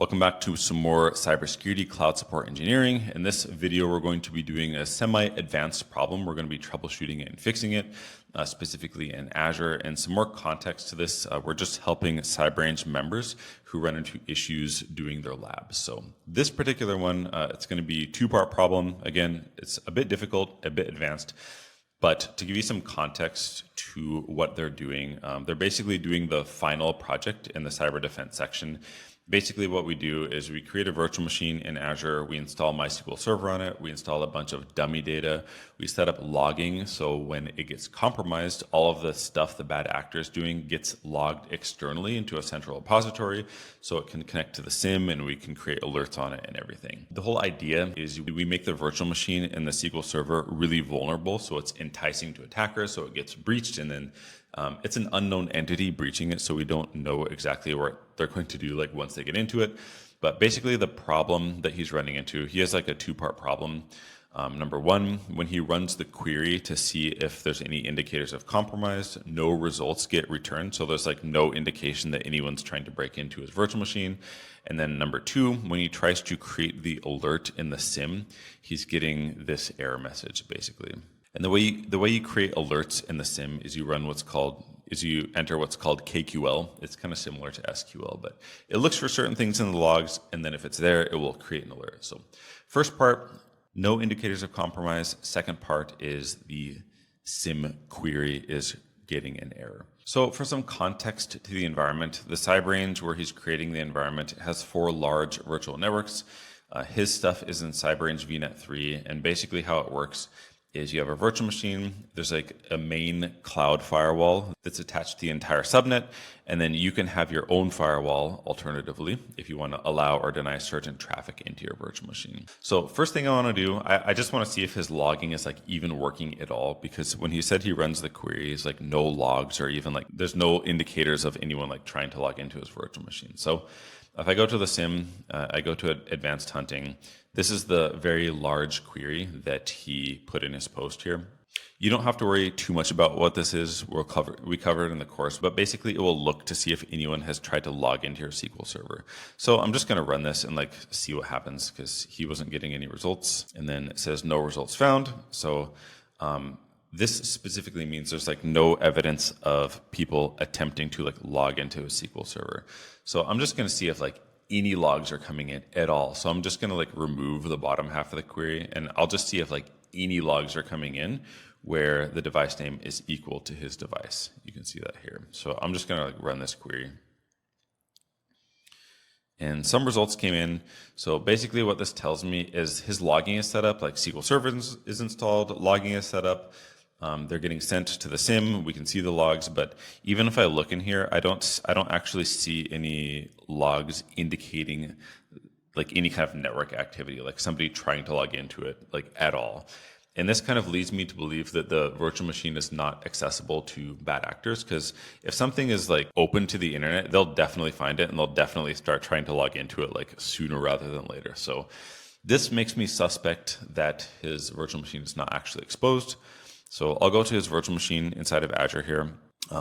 Welcome back to some more cybersecurity cloud support engineering. In this video, we're going to be doing a semi-advanced problem. We're going to be troubleshooting it and fixing it, specifically in Azure. And some more context to this, we're just helping CyberRange members who run into issues doing their labs. So this particular one, it's going to be a two-part problem. Again, it's a bit difficult, a bit advanced. But to give you some context to what they're doing, they're basically doing the final project in the cyber defense section. Basically what we do is we create a virtual machine in Azure, we install MySQL Server on it, we install a bunch of dummy data, we set up logging so when it gets compromised, all of the stuff the bad actor is doing gets logged externally into a central repository so it can connect to the SIEM and we can create alerts on it and everything. The whole idea is we make the virtual machine and the SQL Server really vulnerable so it's enticing to attackers so it gets breached and then it's an unknown entity breaching it, so we don't know exactly what they're going to do like once they get into it. But basically the problem that he's running into, he has like a two-part problem. Number one, when he runs the query to see if there's any indicators of compromise, no results get returned. So there's like no indication that anyone's trying to break into his virtual machine. And then number two, when he tries to create the alert in the SIEM, he's getting this error message basically. And the way you create alerts in the SIEM is you enter what's called KQL. It's kind of similar to SQL, but it looks for certain things in the logs, and then if it's there, it will create an alert. So first part, no indicators of compromise. Second part is the SIEM query is getting an error. So for some context to the environment, the CyberRange where he's creating the environment has 4 large virtual networks. His stuff is in CyberRange VNet 3, and basically how it works is you have a virtual machine, there's like a main cloud firewall that's attached to the entire subnet, and then you can have your own firewall alternatively if you want to allow or deny certain traffic into your virtual machine. So first thing I want to do, I just want to see if his logging is like even working at all, because when he said he runs the queries, like no logs or even like there's no indicators of anyone like trying to log into his virtual machine. So if I go to the SIEM, I go to advanced hunting. This is the very large query that he put in his post here. You don't have to worry too much about what this is. We cover it in the course, but basically it will look to see if anyone has tried to log into your SQL Server. So I'm just going to run this and like see what happens because he wasn't getting any results. And then it says no results found. So this specifically means there's like no evidence of people attempting to like log into a SQL Server. So I'm just going to see if like any logs are coming in at all. So I'm just going to like remove the bottom half of the query and I'll just see if like any logs are coming in where the device name is equal to his device. You can see that here. So I'm just going to like run this query. And some results came in. So basically what this tells me is his logging is set up, like SQL Server is installed, logging is set up. They're getting sent to the SIEM. We can see the logs, but even if I look in here, I don't actually see any logs indicating like any kind of network activity, like somebody trying to log into it, like at all. And this kind of leads me to believe that the virtual machine is not accessible to bad actors, because if something is like open to the internet, they'll definitely find it and they'll definitely start trying to log into it like sooner rather than later. So this makes me suspect that his virtual machine is not actually exposed. So I'll go to his virtual machine inside of Azure here.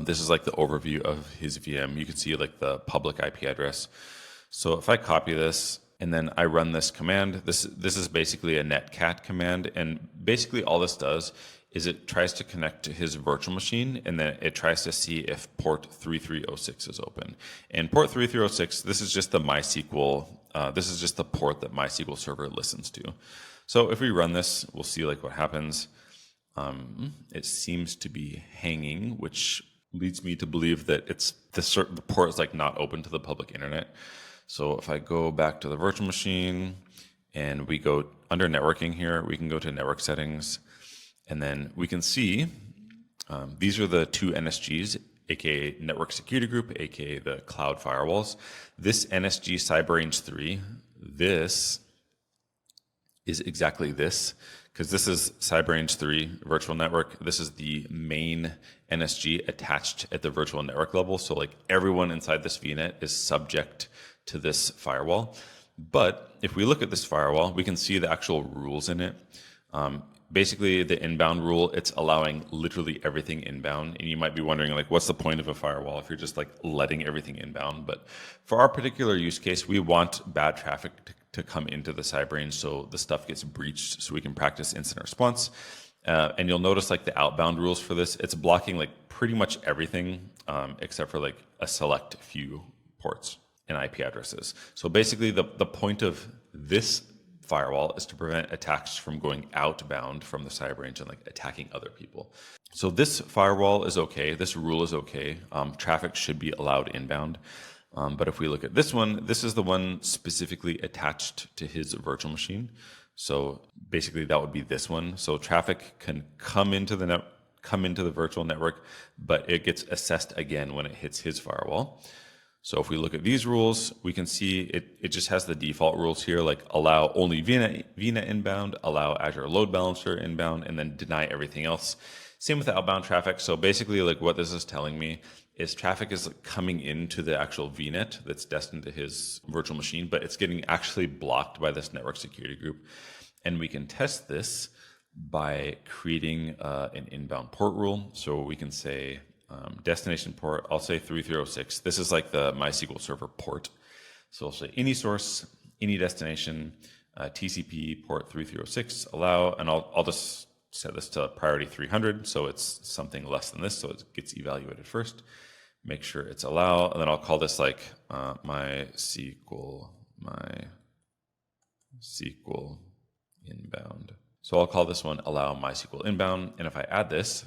This is like the overview of his VM. You can see like the public IP address. So if I copy this and then I run this command, this is basically a netcat command. And basically all this does is it tries to connect to his virtual machine and then it tries to see if port 3306 is open. And port 3306, this is just the MySQL, this is just the port that MySQL Server listens to. So if we run this, we'll see like what happens. It seems to be hanging, which leads me to believe that the port is like not open to the public internet. So if I go back to the virtual machine and we go under networking here, we can go to network settings and then we can see these are the 2 NSGs, aka network security group, aka the cloud firewalls. This NSG CyberRange 3, this is exactly this. Because this is CyberRange 3 virtual network. This is the main NSG attached at the virtual network level. So like everyone inside this VNet is subject to this firewall. But if we look at this firewall, we can see the actual rules in it. Basically, the inbound rule, it's allowing literally everything inbound. And you might be wondering, like, what's the point of a firewall if you're just like letting everything inbound? But for our particular use case, we want bad traffic to come into the cyber range so the stuff gets breached so we can practice incident response. And you'll notice like the outbound rules for this, it's blocking like pretty much everything except for like a select few ports and IP addresses. So basically the point of this firewall is to prevent attacks from going outbound from the cyber range and like attacking other people. So this firewall is okay. This rule is okay. Traffic should be allowed inbound. But if we look at this one, this is the one specifically attached to his virtual machine. So basically that would be this one. So traffic can come into the virtual network, but it gets assessed again when it hits his firewall. So if we look at these rules, we can see it just has the default rules here, like allow only VNet inbound, allow Azure Load Balancer inbound, and then deny everything else. Same with the outbound traffic. So basically like what this is telling me is traffic is coming into the actual VNet that's destined to his virtual machine, but it's getting actually blocked by this network security group. And we can test this by creating an inbound port rule. So we can say, destination port, I'll say 3306. This is like the MySQL server port. So I'll say any source, any destination, TCP port 3306, allow, and I'll just set this to priority 300. So it's something less than this. So it gets evaluated first. Make sure it's allow. And then I'll call this like MySQL inbound. So I'll call this one allow MySQL inbound. And if I add this,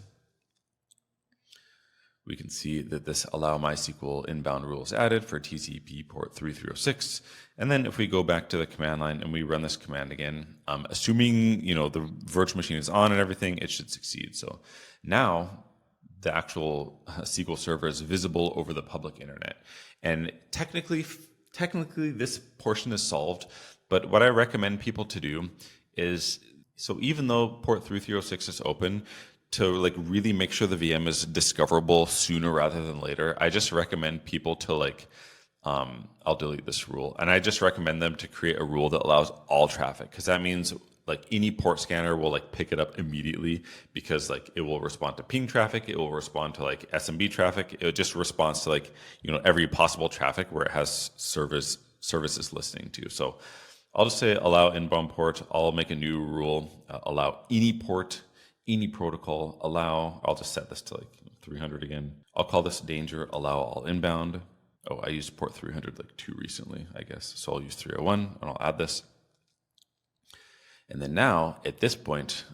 we can see that this allow MySQL inbound rule is added for TCP port 3306. And then if we go back to the command line and we run this command again, assuming the virtual machine is on and everything, it should succeed. So now the actual SQL server is visible over the public internet. And technically this portion is solved. But what I recommend people to do is, so even though port 3306 is open, to like really make sure the VM is discoverable sooner rather than later, I just recommend people to like, I'll delete this rule. And I just recommend them to create a rule that allows all traffic, because that means like any port scanner will like pick it up immediately, because like it will respond to ping traffic, it will respond to like SMB traffic, it just responds to like, every possible traffic where it has services listening to. So I'll just say allow inbound port. I'll make a new rule, allow any port, any protocol, allow, I'll just set this to like 300 again. I'll call this danger, allow all inbound. Oh, I used port 300 like too recently, I guess. So I'll use 301 and I'll add this. And then now at this point,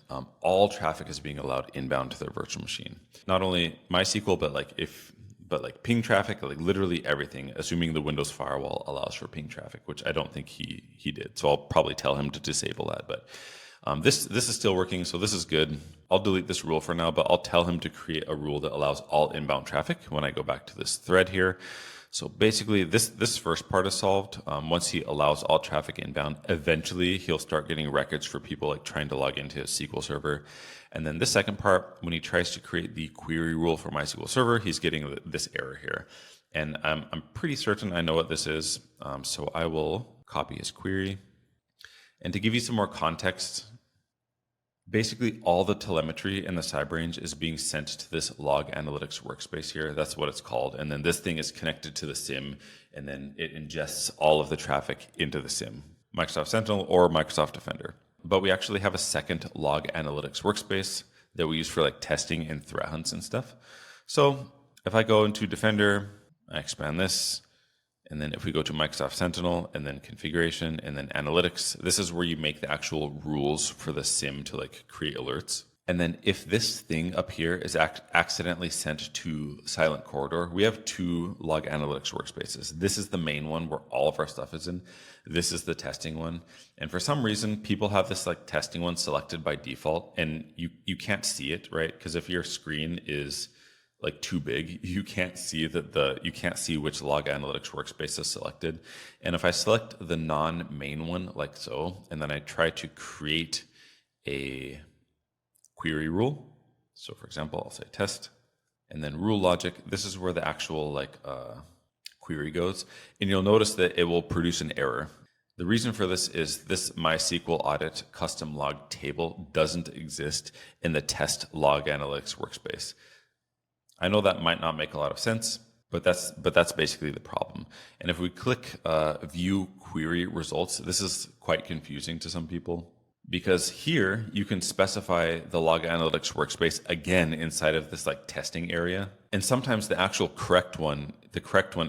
all traffic is being allowed inbound to their virtual machine. Not only MySQL, but like ping traffic, like literally everything, assuming the Windows firewall allows for ping traffic, which I don't think he did. So I'll probably tell him to disable that. But this is still working, so this is good. I'll delete this rule for now, but I'll tell him to create a rule that allows all inbound traffic when I go back to this thread here. So basically, this first part is solved. Once he allows all traffic inbound, eventually he'll start getting records for people like trying to log into his SQL server. And then the second part, when he tries to create the query rule for MySQL server, he's getting this error here. And I'm pretty certain I know what this is. So I will copy his query. And to give you some more context, basically all the telemetry in the cyber range is being sent to this log analytics workspace here. That's what it's called. And then this thing is connected to the SIEM, and then it ingests all of the traffic into the SIEM, Microsoft Sentinel or Microsoft Defender. But we actually have a second log analytics workspace that we use for like testing and threat hunts and stuff. So if I go into Defender, I expand this, and then if we go to Microsoft Sentinel and then configuration and then analytics, this is where you make the actual rules for the SIEM to like create alerts. And then if this thing up here is accidentally sent to Silent Corridor, we have two log analytics workspaces. This is the main one where all of our stuff is in. This is the testing one. And for some reason, people have this like testing one selected by default, and you can't see it, right? Because if your screen is like too big, you can't see which log analytics workspace is selected. And if I select the non-main one like so, and then I try to create a query rule. So for example, I'll say test, and then rule logic. This is where the actual like query goes. And you'll notice that it will produce an error. The reason for this is this MySQL audit custom log table doesn't exist in the test log analytics workspace. I know that might not make a lot of sense, but that's basically the problem. And if we click view query results, this is quite confusing to some people, because here you can specify the log analytics workspace again inside of this like testing area. And sometimes the actual correct one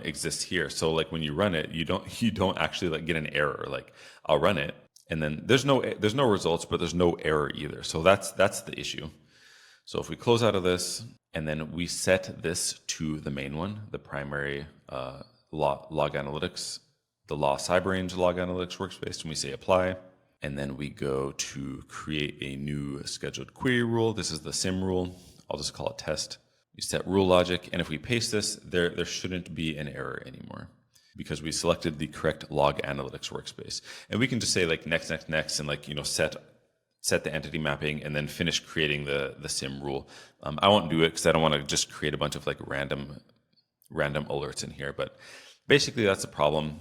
exists here. So like when you run it, you don't actually like get an error. Like I'll run it and then there's no results, but there's no error either. So that's the issue. So if we close out of this and then we set this to the main one, the primary log analytics, the law cyber range log analytics workspace, and we say apply. And then we go to create a new scheduled query rule. This is the SIEM rule. I'll just call it test. We set rule logic. And if we paste this, there shouldn't be an error anymore because we selected the correct log analytics workspace. And we can just say like next, and like, set the entity mapping and then finish creating the SIEM rule. I won't do it because I don't want to just create a bunch of like random alerts in here. But basically that's the problem.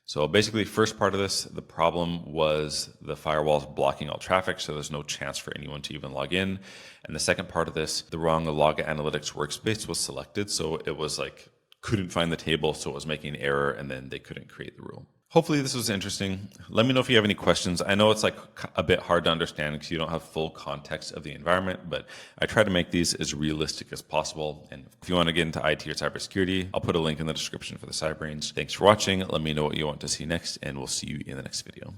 So basically, first part of this, the problem was the firewall's blocking all traffic, so there's no chance for anyone to even log in. And the second part of this, the wrong log analytics workspace was selected, so it was like couldn't find the table, so it was making an error, and then they couldn't create the rule. Hopefully this was interesting. Let me know if you have any questions. I know it's like a bit hard to understand because you don't have full context of the environment, but I try to make these as realistic as possible. And if you want to get into IT or cybersecurity, I'll put a link in the description for the cyber range. Thanks for watching. Let me know what you want to see next, and we'll see you in the next video.